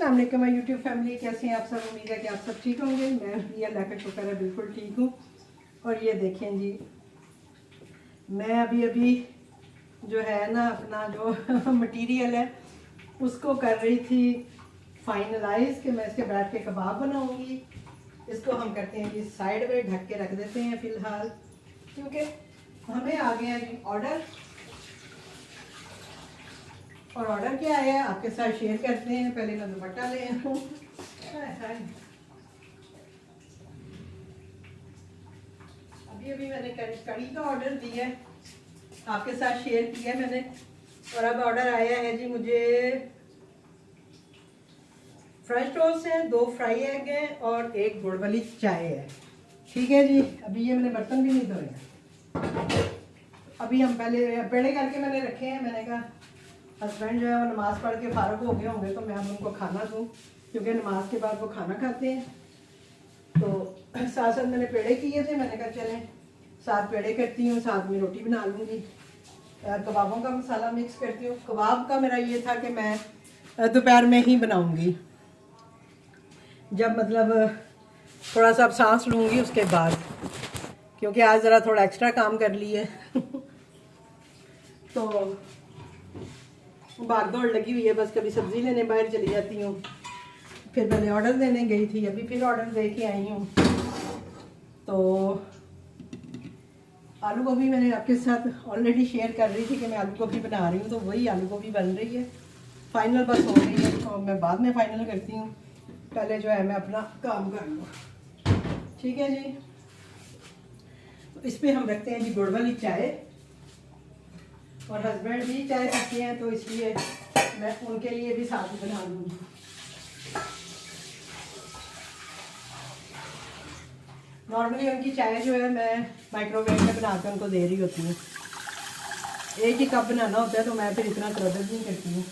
अस्सलाम वालेकुम YouTube family, कैसे हैं आप सब। उम्मीद है कि आप सब ठीक होंगे। मैं भी अल्लाह का शुक्र है बिल्कुल ठीक हूँ। और ये देखें जी, मैं अभी जो है ना अपना जो मटेरियल है उसको कर रही थी फाइनलाइज कि मैं इसके बैठ के कबाब बनाऊंगी। इसको हम करते हैं जी साइड में ढक के रख देते हैं फ़िलहाल, क्योंकि हमें आ गया जी ऑर्डर। और ऑर्डर क्या है आपके साथ शेयर करते हैं। पहले मैं दुपट्टा ले आऊँ। अभी मैंने कड़ी का ऑर्डर दिया है, आपके साथ शेयर किया मैंने। और अब ऑर्डर आया है जी मुझे फ्रेश टोस्ट है, 2 फ्राई एग हैं और 1 गुड़ वाली चाय है। ठीक है जी। अभी ये मैंने बर्तन भी नहीं धोए। अभी हम पहले पेड़े करके मैंने रखे हैं। मैंने कहा हस्बैंड जो है वो नमाज़ पढ़ के फारग हो गए होंगे तो मैं अब उनको खाना दूँ, क्योंकि नमाज के बाद वो खाना खाते हैं। तो साथ साथ मैंने पेड़े किए थे। मैंने कहा चलें साथ पेड़े करती हूँ, साथ में रोटी बना लूँगी। कबाबों का मसाला मिक्स करती हूँ। कबाब का मेरा ये था कि मैं दोपहर में ही बनाऊँगी, जब मतलब थोड़ा सा अब सांस लूँगी उसके बाद, क्योंकि आज ज़रा थोड़ा एक्स्ट्रा काम कर लिए। तो भाग दौड़ लगी हुई है बस। कभी सब्ज़ी लेने बाहर चली जाती हूँ, फिर पहले ऑर्डर देने गई थी, अभी फिर ऑर्डर दे के आई हूँ। तो आलू गोभी मैंने आपके साथ ऑलरेडी शेयर कर रही थी कि मैं आलू गोभी बना रही हूँ, तो वही आलू गोभी बन रही है। फाइनल बस हो रही है, तो मैं बाद में फाइनल करती हूँ। पहले जो है मैं अपना काम कर लूँ। ठीक है जी। तो इस पर हम रखते हैं जी गुड़ वाली चाय। और हस्बैंड भी चाय पीते हैं, तो इसलिए मैं उनके लिए भी साथ ही बना लूँगी। नॉर्मली उनकी चाय जो है मैं माइक्रोवेव में बना के उनको दे रही होती हूँ। एक ही कप बनाना होता है, तो मैं फिर इतना तरदद नहीं करती हूँ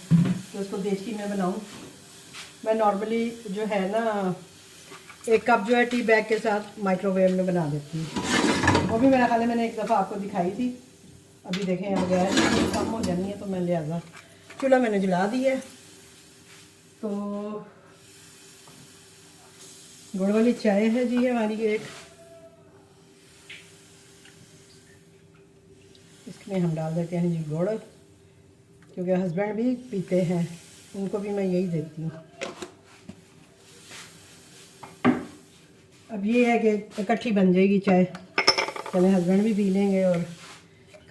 कि उसको देसी में बनाऊँ। मैं नॉर्मली जो है ना 1 कप जो है टी बैग के साथ माइक्रोवेव में बना देती हूँ। वो भी मेरा ख्याल है मैंने एक दफ़ा आपको दिखाई थी। अभी देखें अब गैस कम हो जानी है, तो मैं लिहाजा चूल्हा मैंने जला दिया है। तो गुड़ वाली चाय है जी हमारी एक। इसमें हम डाल देते हैं जी गुड़, क्योंकि हस्बैंड भी पीते हैं, उनको भी मैं यही देती हूँ। अब ये है कि इकट्ठी बन जाएगी चाय, चले हस्बैंड भी पी लेंगे और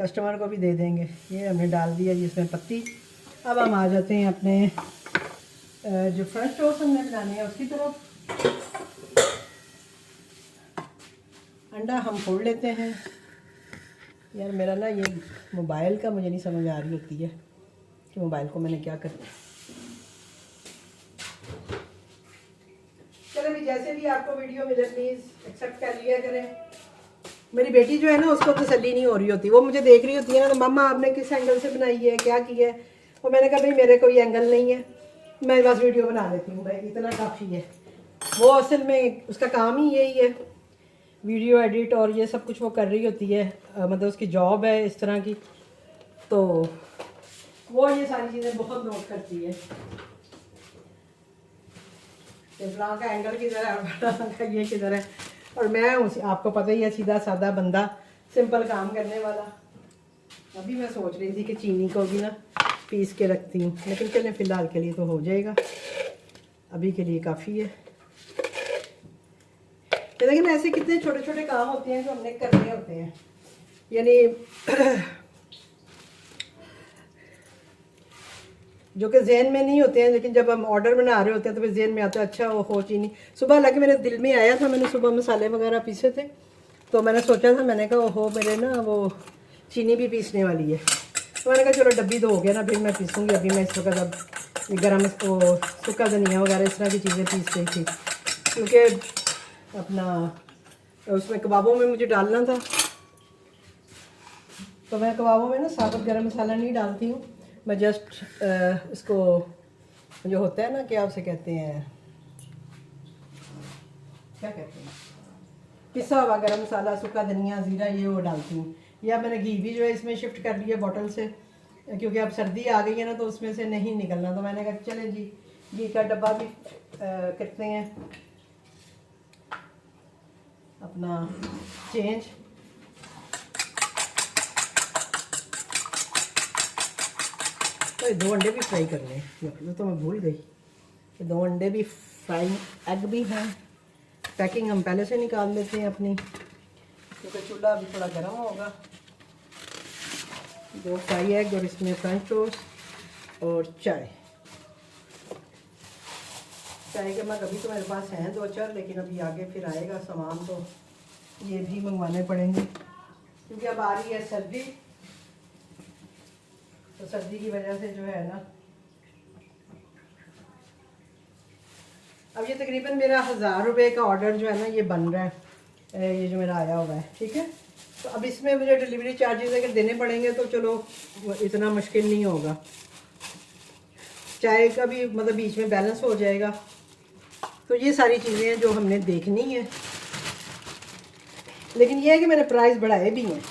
कस्टमर को भी दे देंगे। ये हमने डाल दिया जी इसमें पत्ती। अब हम आ जाते हैं अपने जो फ्रेश टोस्ट हमने बनाने हैं उसकी तरफ। अंडा हम फोड़ लेते हैं। यार मेरा ना ये मोबाइल का मुझे नहीं समझ आ रही होती है कि मोबाइल को मैंने क्या करना है। चलो भी जैसे भी आपको वीडियो मिले प्लीज़ एक्सेप्ट कर लिया करें। मेरी बेटी जो है ना उसको तसल्ली नहीं हो रही होती, वो मुझे देख रही होती है ना, तो मम्मा आपने किस एंगल से बनाई है, क्या किया है। और मैंने कहा भाई मेरे कोई एंगल नहीं है, मैं बस वीडियो बना लेती हूँ, भाई इतना काफ़ी है। वो असल में उसका काम ही यही है, वीडियो एडिट और ये सब कुछ वो कर रही होती है। मतलब उसकी जॉब है इस तरह की, तो वो ये सारी चीज़ें बहुत नोट करती है कि फलां का एंगल किधर है, फलां का ये किधर है। और मैं आपको पता ही है सीधा सादा बंदा, सिंपल काम करने वाला। अभी मैं सोच रही थी कि चीनी को भी ना पीस के रखती हूँ, लेकिन चलें फ़िलहाल के लिए तो हो जाएगा, अभी के लिए काफ़ी है। लेकिन ऐसे कितने छोटे छोटे काम होते हैं जो हमने करने होते हैं, यानी जो कि जहन में नहीं होते हैं, लेकिन जब हम ऑर्डर बना रहे होते हैं तो फिर जहन में आता है अच्छा वो हो चीनी। सुबह हालांकि मेरे दिल में आया था, मैंने सुबह मसाले वगैरह पीसे थे, तो मैंने सोचा था, मैंने कहा हो मेरे ना वो चीनी भी पीसने वाली है। तो मैंने कहा चलो डब्बी तो हो गया ना, फिर मैं पीसूँगी। अभी मैं इस वक्त अब गर्म वो सूखा धनिया वगैरह इस तरह की चीज़ें पीस रही थी, क्योंकि अपना उसमें कबाबों में मुझे डालना था। तो मैं कबाबों में ना साबुत गरम मसाला नहीं डालती हूँ, मैं जस्ट इसको जो होता है ना क्या उसे कहते हैं, क्या कहते हैं, पिसा हुआ गरम मसाला, सूखा धनिया, ज़ीरा, ये वो डालती हूँ। या मैंने घी भी जो है इसमें शिफ्ट कर लिया बॉटल से, क्योंकि अब सर्दी आ गई है ना, तो उसमें से नहीं निकलना। तो मैंने कहा चले जी घी का डब्बा भी करते हैं अपना चेंज। तो 2 अंडे भी फ्राई करने हैं, तो मैं भूल गई कि 2 अंडे भी फ्राई एग भी हैं। पैकिंग हम पहले से निकाल लेते हैं अपनी, क्योंकि चूल्हा अभी थोड़ा गर्म होगा। 2 फ्राई एग और इसमें फ्रेंच टोस्ट और चाय के मग अभी तो मेरे पास हैं 2-4, लेकिन अभी आगे फिर आएगा सामान तो ये भी मंगवाने पड़ेंगे, क्योंकि अब आ रही है सर्दी। तो सर्दी की वजह से जो है ना, अब ये तकरीबन मेरा 1000 रुपये का ऑर्डर जो है ना ये बन रहा है, ये जो मेरा आया हुआ है, ठीक है। तो अब इसमें मुझे डिलीवरी चार्जेस अगर देने पड़ेंगे तो चलो इतना मुश्किल नहीं होगा। चाय का भी मतलब बीच में बैलेंस हो जाएगा। तो ये सारी चीज़ें हैं जो हमने देखनी है, लेकिन ये है कि मैंने प्राइस बढ़ाए भी हैं।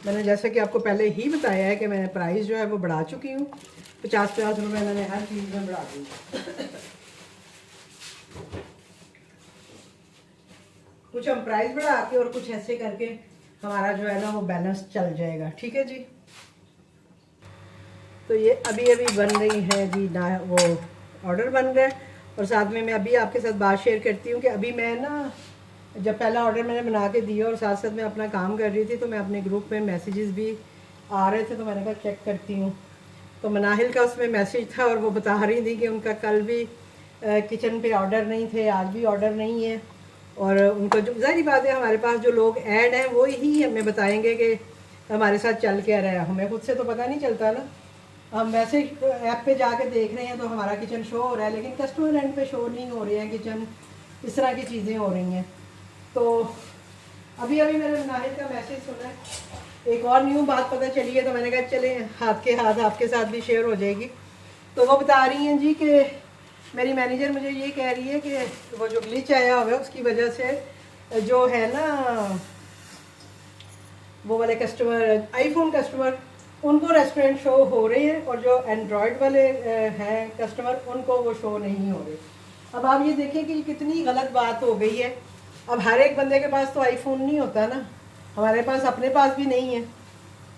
मैंने जैसा कि आपको पहले ही बताया है कि मैंने प्राइस जो है वो बढ़ा चुकी हूँ। 50-50 रुपये मैंने हर चीज़ में बढ़ा दी। कुछ हम प्राइस बढ़ा के और कुछ ऐसे करके हमारा जो है ना वो बैलेंस चल जाएगा, ठीक है जी। तो ये अभी अभी बन रही है जी ना, वो ऑर्डर बन रहा है। और साथ में मैं अभी आपके साथ बात शेयर करती हूँ कि अभी मैं ना, जब पहला ऑर्डर मैंने बना के दिया और साथ साथ मैं अपना काम कर रही थी, तो मैं अपने ग्रुप में मैसेजेस भी आ रहे थे, तो मैंने कहा चेक करती हूँ। तो मनाहिल का उसमें मैसेज था और वो बता रही थी कि उनका कल भी किचन पे ऑर्डर नहीं थे, आज भी ऑर्डर नहीं है। और उनको जो ज़ाहिर बात है, हमारे पास जो लोग ऐड हैं वो ही हमें बताएंगे कि हमारे साथ चल क्या रहा है, हमें खुद से तो पता नहीं चलता ना। हम वैसे ऐप पे जाके देख रहे हैं तो हमारा किचन शो हो रहा है, लेकिन कस्टमर एंड पे शो नहीं हो रहे हैं किचन, इस तरह की चीज़ें हो रही हैं। तो अभी अभी मैंने नाहिद का मैसेज सुना है, एक और न्यू बात पता चली है, तो मैंने कहा चले हाथ के हाथ आपके साथ भी शेयर हो जाएगी। तो वो बता रही हैं जी कि मेरी मैनेजर मुझे ये कह रही है कि वो जो ग्लिच आया हुआ है उसकी वजह से जो है ना वो वाले कस्टमर, आईफोन कस्टमर, उनको रेस्टोरेंट शो हो रहे हैं, और जो एंड्रॉयड वाले हैं कस्टमर उनको वो शो नहीं हो रहे। अब आप ये देखिए कि कितनी गलत बात हो गई है। अब हर एक बंदे के पास तो आईफोन नहीं होता ना, हमारे पास अपने पास भी नहीं है।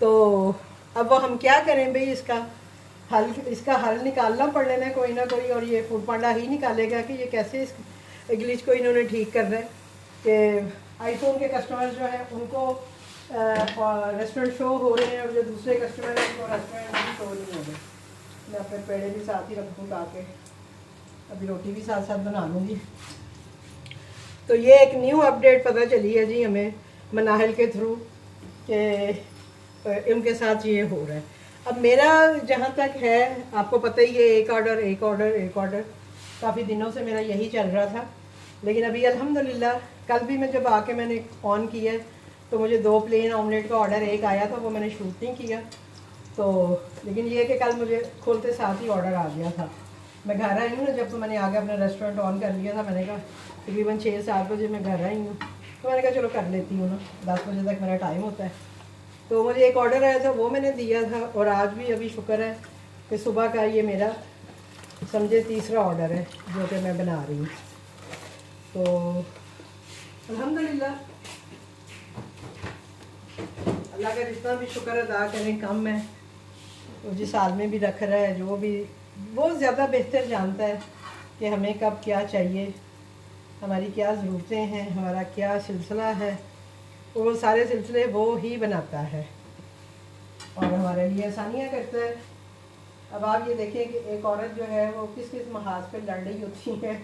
तो अब वो हम क्या करें भाई, इसका हल निकालना पड़ेगा कोई ना कोई, और ये फूड पांडा ही निकालेगा कि ये कैसे इस ग्लिच को इन्होंने ठीक करना है कि आईफोन के कस्टमर जो हैं उनको रेस्टोरेंट शो हो रहे हैं, और जो दूसरे कस्टमर हैं उनको रेस्टोरेंट भी शो नहीं हो रहे। मैं अपने पेड़े भी साथ ही रखूँ ताकि अभी रोटी भी साथ साथ बना लूँगी। तो ये एक न्यू अपडेट पता चली है जी हमें मनाहिल के थ्रू कि उनके साथ ये हो रहा है। अब मेरा जहाँ तक है आपको पता ही है, एक ऑर्डर काफ़ी दिनों से मेरा यही चल रहा था। लेकिन अभी अल्हम्दुलिल्लाह कल भी मैं जब आके मैंने ऑन किया तो मुझे 2 प्लेन ऑमलेट का ऑर्डर एक आया था, वो मैंने शूट नहीं किया। तो लेकिन ये कि कल मुझे खोलते साथ ही ऑर्डर आ गया था। मैं घर आई हूँ ना जब, तो मैंने आगे अपना रेस्टोरेंट ऑन कर लिया था। मैंने कहा तकरीबन 6-7 बजे मैं घर आई हूँ, तो मैंने कहा चलो कर लेती हूँ ना, 10 बजे तक मेरा टाइम होता है। तो मुझे एक ऑर्डर आया था वो मैंने दिया था, और आज भी अभी शुक्र है कि सुबह का ये मेरा समझे तीसरा ऑर्डर है जो कि मैं बना रही हूँ। तो अल्हम्दुलिल्लाह अल्लाह का जितना भी शुक्र अदा करें कम है। तो जिस हाल में भी रख रहा है, जो भी वो ज़्यादा बेहतर जानता है कि हमें कब क्या चाहिए, हमारी क्या ज़रूरतें हैं, हमारा क्या सिलसिला है, वो सारे सिलसिले वो ही बनाता है और हमारे लिए आसानियाँ करता है। अब आप ये देखिए कि एक औरत जो है वो किस किस महाज पे लड़ रही होती है।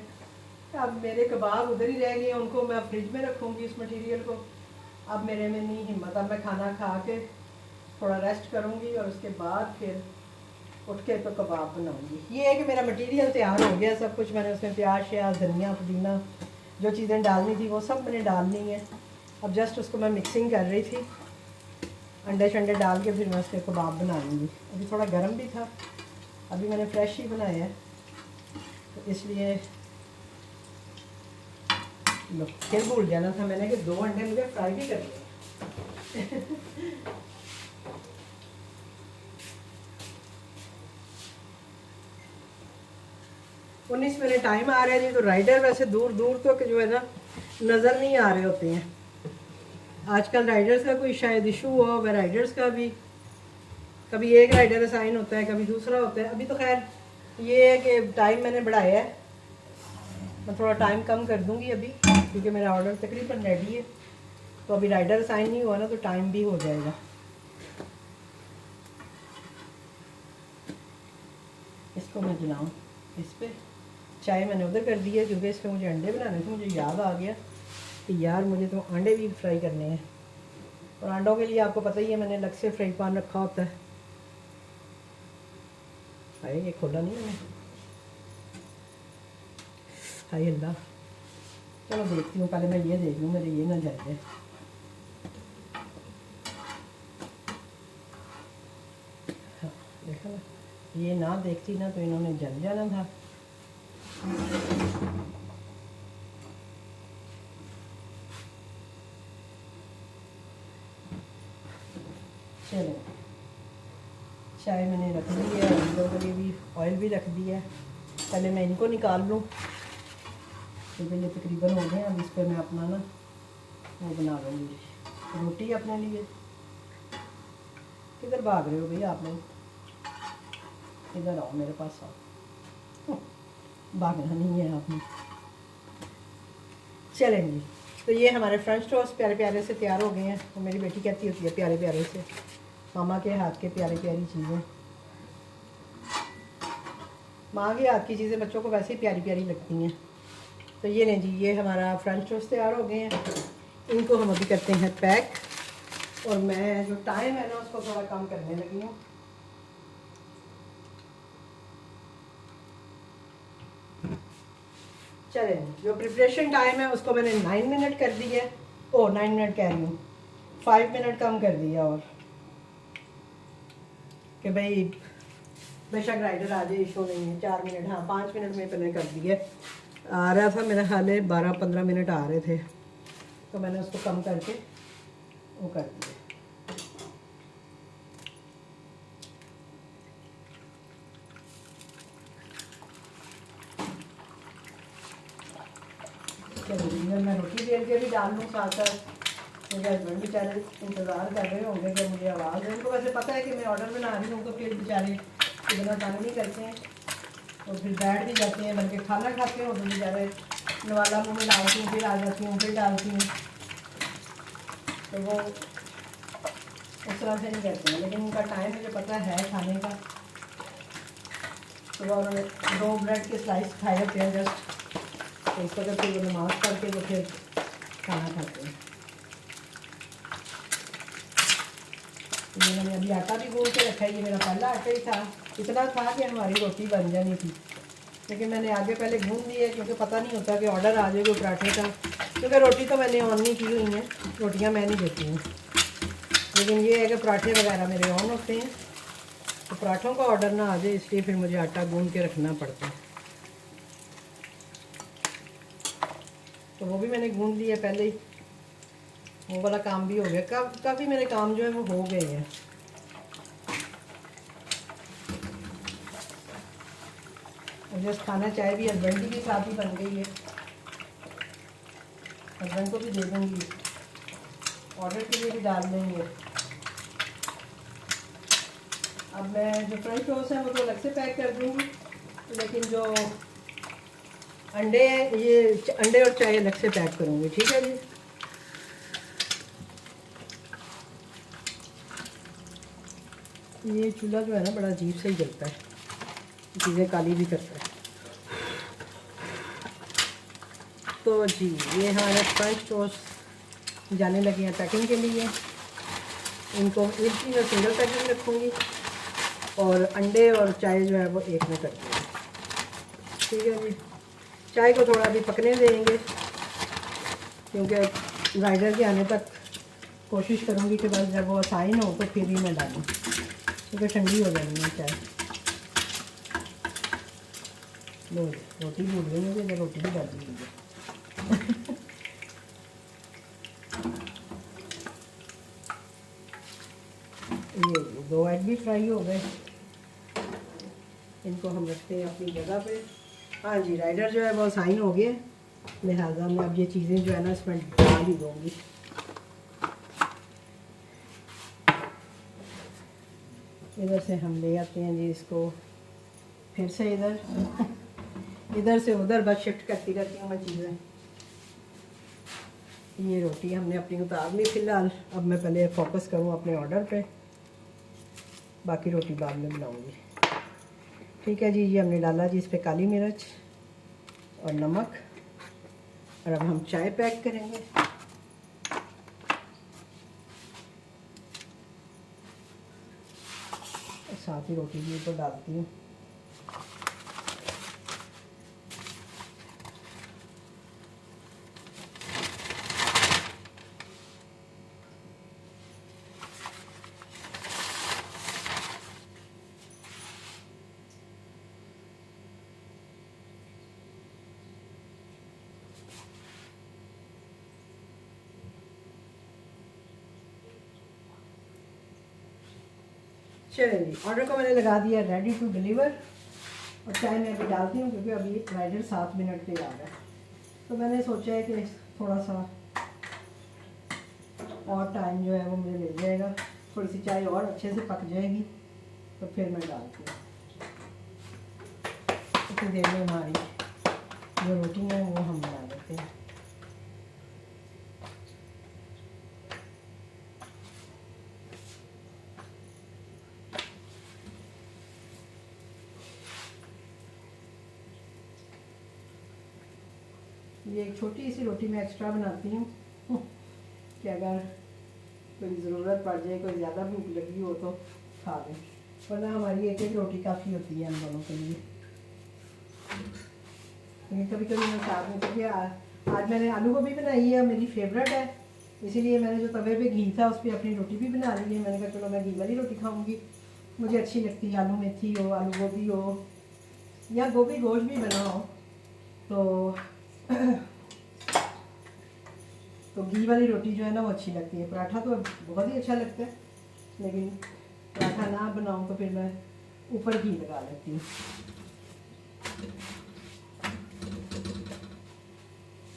अब मेरे कबाब उधर ही रह गए, उनको मैं फ्रिज में रखूँगी इस मटेरियल को। अब मेरे में नहीं हिम्मत, अब मैं खाना खा के थोड़ा रेस्ट करूँगी और उसके बाद फिर उठ के तो कबाब बनाऊँगी। ये है कि मेरा मटेरियल तैयार हो गया सब कुछ। मैंने उसमें प्याज श्याज धनिया पुदीना जो चीज़ें डालनी थी वो सब मैंने डालनी है। अब जस्ट उसको मैं मिक्सिंग कर रही थी, अंडे शंडे डाल के फिर मैं उसके कबाब बना लूँगी। अभी थोड़ा गर्म भी था, अभी मैंने फ्रेश ही बनाया है, तो इसलिए लो फिर भूल जाना था मैंने कि 2 अंडे मुझे फ्राई भी करने 19 मिनट टाइम आ रहा है जी। तो राइडर वैसे दूर दूर तक जो है ना नज़र नहीं आ रहे होते हैं। आजकल राइडर्स का कोई शायद इशू हुआ होगा, राइडर्स का भी कभी एक राइडर असाइन होता है, कभी दूसरा होता है। अभी तो खैर ये है कि टाइम मैंने बढ़ाया है, मैं थोड़ा टाइम कम कर दूंगी अभी, क्योंकि मेरा ऑर्डर तकरीबन रेडी है। तो अभी राइडर असाइन नहीं हुआ ना, तो टाइम भी हो जाएगा। इसको मैं जलाऊँ इस पर। चाय मैंने उधर कर दी है क्योंकि इस पर मुझे अंडे बनाने थे। मुझे याद आ गया कि यार मुझे तो अंडे भी फ्राई करने हैं, और अंडों के लिए आपको पता ही है मैंने अलग से फ्राई पैन रखा होता है। हाय ये खोला नहीं मैंने, हाय अल्लाह। चलो देखती हूँ, पहले मैं ये देख लूँ मेरे ये ना जल जाए। हाँ देखा ना, ये ना देखती ना तो इन्होंने जल जाना था। चलो चाय मैंने रख दी है, अंडों के लिए भी ऑयल भी रख दिया है। पहले मैं इनको निकाल लूँ क्योंकि ये तकरीबन हो गए। अब इस पर मैं अपना ना वो बना लूँगी रोटी अपने लिए। किधर भाग रहे हो भैया आप लोग, इधर आओ मेरे पास आओ, भागना नहीं है आपने। चलें जी, तो ये हमारे फ्रेंच टोस्ट प्यारे प्यारे से तैयार हो गए हैं। तो मेरी बेटी कहती होती है प्यारे प्यारे से, मामा के हाथ के प्यारी प्यारी चीज़ें। माँ के हाथ की चीज़ें बच्चों को वैसे ही प्यारी प्यारी लगती हैं। तो ये लें जी, ये हमारा फ्रेंच टोस्ट तैयार हो गए हैं। इनको हम अभी करते हैं पैक, और मैं जो टाइम है ना उसको थोड़ा कम करने लगी हूँ। चलें, जो प्रिपरेशन टाइम है उसको मैंने 9 मिनट कर दी है। 9 मिनट कह रही हूँ, 5 मिनट कम कर दिया। और कि भाई बेशक राइडर आ जाए, इशू नहीं है। 4 मिनट, हाँ 5 मिनट में मैंने कर दिया। आ रहा था मेरा ख्याल है 12-15 मिनट आ रहे थे, तो मैंने उसको कम करके वो कर दिया। चलिए मैं रोटी बेल के भी डाल लूँ साथ साथ। मेरे हस्बैंड बेचारे इंतज़ार कर रहे होंगे कि मुझे आवाज़ है। उनको वैसे पता है कि मैं ऑर्डर बना रही हूँ, तो फिर बेचारे इतना तंग नहीं करते हैं, और फिर बैठ भी जाते हैं। बल्कि खाना खाते हो तो बेचारे नवाला मुँह में डालती हूँ, फिर आ जाती हूँ, फिर डालती हूँ। तो वो उस तरह से नहीं करते हैं, लेकिन उनका टाइम मुझे पता है खाने का। तो उन्होंने 2 ब्रेड के स्लाइस खाए होते हैं जस्ट, तो इस वक्त फिर वो नमाज पढ़ के वो फिर खाना खाते हैं। तो ये मैंने अभी आटा भी गूंद के रखा है। ये मेरा पहला आटा ही था, इतना था कि हमारी रोटी बन जानी थी, लेकिन मैंने आगे पहले गूंद दी है क्योंकि पता नहीं होता कि ऑर्डर आ जाएगा पराठे का। क्योंकि रोटी तो मैंने ऑन नहीं की हुई है, रोटियाँ मैं नहीं देती हूँ, लेकिन ये है कि पराठे वगैरह मेरे ऑन होते हैं। तो पराठों का ऑर्डर ना आ जाए इसलिए फिर मुझे आटा गूंद के रखना पड़ता है। तो वो भी मैंने गूंद लिया पहले ही, वो वाला काम भी हो गया। काफ़ी मेरे काम जो है वो हो गए हैं। और जस्ट खाना चाय भी हस्बैंड की साथ ही बन गई है, हस्बैंड को भी दे दूँगी, ऑर्डर के लिए भी डाल देंगे। अब मैं जो फ्रेंच टोस्ट है वो तो अलग से पैक कर दूँगी, लेकिन जो अंडे हैं ये अंडे और चाय अलग से पैक करूँगी। ठीक है जी। ये चूल्हा जो है ना बड़ा अजीब से ही जलता है, चीज़ें काली भी करता है। तो जी ये हमारे फ्रेंच टोस्ट जाने लगे हैं पैकिंग के लिए। इनको एक ही मैं सिंगल पैकिंग रखूँगी, और अंडे और चाय जो है वो एक में कर दूँगी। ठीक है जी। चाय को थोड़ा भी पकने देंगे, क्योंकि राइडर के आने तक कोशिश करूँगी कि बस जब वो असाइन हो तो फिर ही मैं डालूँ, क्योंकि ठंडी हो जानी है चाय। लो रोटी भूल गई मुझे, मैं रोटी भी डाल दीजिए। ये 2 एग भी फ्राई हो गए। इनको हम रखते हैं अपनी जगह पे। हाँ जी, राइडर जो है वो साइन हो गया, लिहाजा मैं अब ये चीज़ें जो है ना इसमें डाल ही दूँगी। इधर से हम ले आते हैं जी इसको, फिर से इधर से उधर बस शिफ्ट करती रहती हूँ मैं चीज़ें। ये रोटी हमने अपनी उतार ली फ़िलहाल। अब मैं पहले फोकस करूँ अपने ऑर्डर पे, बाकी रोटी बाद में बनाऊँगी। ठीक है जी, ये हमने डाला जी इस पर काली मिर्च और नमक। और अब हम चाय पैक करेंगे। और साथ ही रोटी भी ऊपर डालती हूँ। चलिए जी, ऑर्डर को मैंने लगा दिया रेडी टू डिलीवर। और चाय मैं अभी डालती हूँ क्योंकि अभी राइडर 7 मिनट पे आ रहा है, तो मैंने सोचा है कि थोड़ा सा और टाइम जो है वो मुझे मिल जाएगा, थोड़ी सी चाय और अच्छे से पक जाएगी तो फिर मैं डालती हूँ। इतनी देर में हमारी जो रोटी है वो हम बना लेते हैं। ये एक छोटी सी रोटी मैं एक्स्ट्रा बनाती हूँ कि अगर कोई ज़रूरत पड़ जाए, कोई ज़्यादा भूख लगी हो तो खा लें, वरना हमारी एक एक रोटी काफ़ी होती है हम दोनों के लिए। लेकिन कभी कभी मैं साथ में, क्योंकि आज मैंने आलू गोभी बनाई है, मेरी फेवरेट है, इसीलिए मैंने जो तवे पे घी था उस पर अपनी रोटी भी बना ली है। मैंने कहा चलो मैं घी वाली रोटी खाऊंगी, मुझे अच्छी लगती है। आलू मेथी हो, आलू गोभी हो या गोभी गोश्त भी बना हो तो घी वाली रोटी जो है ना वो अच्छी लगती है। पराठा तो बहुत ही अच्छा लगता है, लेकिन पराठा ना बनाऊं तो फिर मैं ऊपर घी लगा लेती हूँ।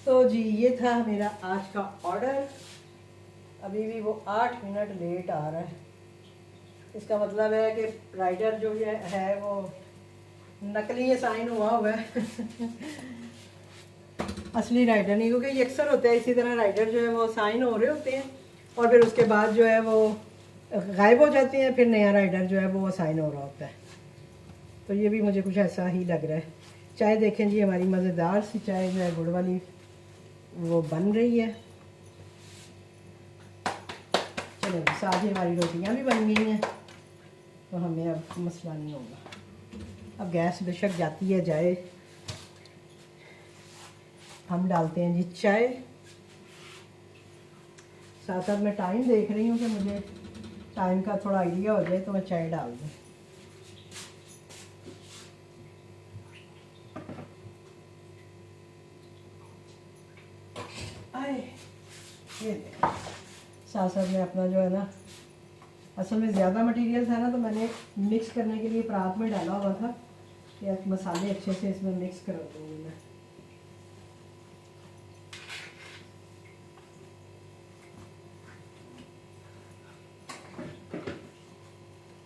तो जी ये था मेरा आज का ऑर्डर। अभी भी वो 8 मिनट लेट आ रहा है। इसका मतलब है कि राइडर जो है वो नकली साइन हुआ है असली राइडर नहीं, क्योंकि ये अक्सर होता है इसी तरह, राइडर जो है वो साइन हो रहे होते हैं और फिर उसके बाद जो है वो गायब हो जाते हैं, फिर नया राइडर जो है वो साइन हो रहा होता है। तो ये भी मुझे कुछ ऐसा ही लग रहा है। चाय देखें जी, हमारी मज़ेदार सी चाय जो है गुड़ वाली वो बन रही है। चलो साथ ही हमारी रोटियाँ भी बन गई हैं, तो हमें अब मसला नहीं होगा। अब गैस बेशक जाती है जाए, हम डालते हैं जी चाय। साथ साथ मैं टाइम देख रही हूँ कि मुझे टाइम का थोड़ा आइडिया हो जाए तो मैं चाय डाल दूँ। ये साथ साथ में अपना जो है ना, असल में ज़्यादा मटेरियल था ना तो मैंने मिक्स करने के लिए परात में डाला हुआ था कि मसाले अच्छे से इसमें मिक्स कर दूँगी मैं।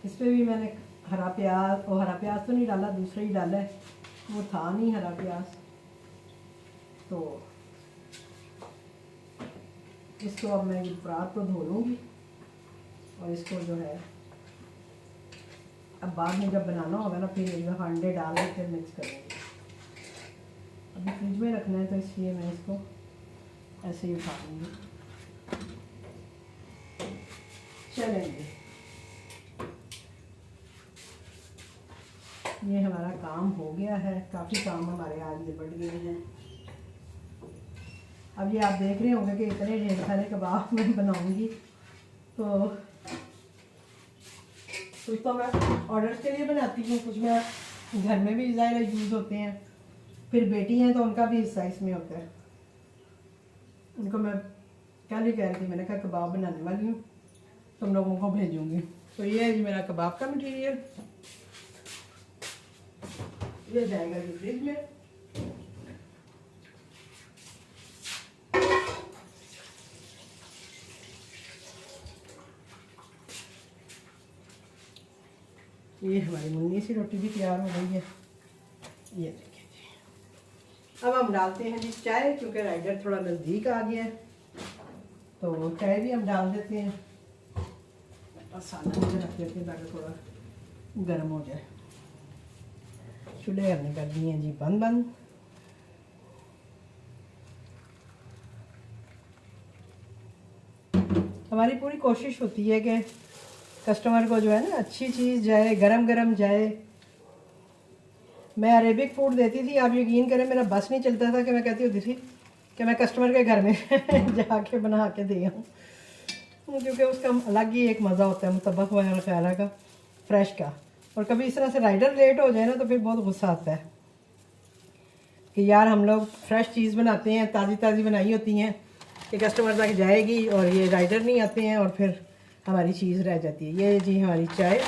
इस पर भी मैंने हरा प्याज, और हरा प्याज तो नहीं डाला, दूसरा ही डाला है, वो था नहीं हरा प्याज। तो इसको अब मैं परात को धो लूँगी और इसको जो है अब बाद में जब बनाना होगा ना फिर एक दफ़ा अंडे डाल के फिर मिक्स करूँगी। अभी फ्रिज में रखना है तो इसलिए मैं इसको ऐसे ही उठा लूँगी। चलेंगे, ये हमारा काम हो गया है। काफ़ी काम हमारे आज निपट गए हैं। अब ये आप देख रहे होंगे कि इतने ढेर सारे कबाब मैं बनाऊंगी, तो कुछ तो मैं ऑर्डर्स के लिए बनाती हूँ, कुछ मैं घर में भी ज़ाहिर यूज़ होते हैं। फिर बेटी हैं तो उनका भी हिस्सा इसमें होता है। उनको मैं कल ही कह रही थी, मैंने कहा कबाब बनाने वाली हूँ, तुम लोगों को भेजूँगी। तो ये है जी मेरा कबाब का मटीरियल, ये जाएगा जी फ्रिज में। ये हमारी मुन्नी सी रोटी भी तैयार हो गई है। ये देखिए जी, अब हम डालते हैं जी चाय, क्योंकि राइडर थोड़ा नज़दीक आ गया है तो चाय भी हम डाल देते हैं और साथ में रख देते हैं ताकि थोड़ा गर्म हो जाए। चूल्हे हमने कर दिए हैं जी बंद। हमारी पूरी कोशिश होती है कि कस्टमर को जो है ना अच्छी चीज़ जाए, गरम गरम जाए। मैं अरेबिक फूड देती थी, आप यकीन करें मेरा बस नहीं चलता था कि मैं कहती होती थी कि मैं कस्टमर के घर में जाके बना के दे आऊँ, क्योंकि उसका अलग ही एक मज़ा होता है मुतब्बक वगैरह खैरा का, फ्रेश का। और कभी इस तरह से राइडर लेट हो जाए ना तो फिर बहुत गुस्सा आता है कि यार हम लोग फ्रेश चीज़ बनाते हैं, ताज़ी ताज़ी बनाई होती हैं कि कस्टमर तक जाएगी और ये राइडर नहीं आते हैं और फिर हमारी चीज़ रह जाती है। ये जी हमारी चाय,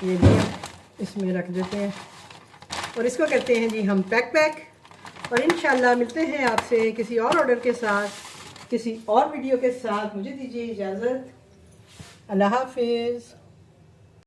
ये भी इसमें रख देते हैं और इसको कहते हैं जी हम पैक। और इंशाल्लाह मिलते हैं आपसे किसी और ऑर्डर के साथ, किसी और वीडियो के साथ। मुझे दीजिए इजाज़त। अल्लाह हाफिज़।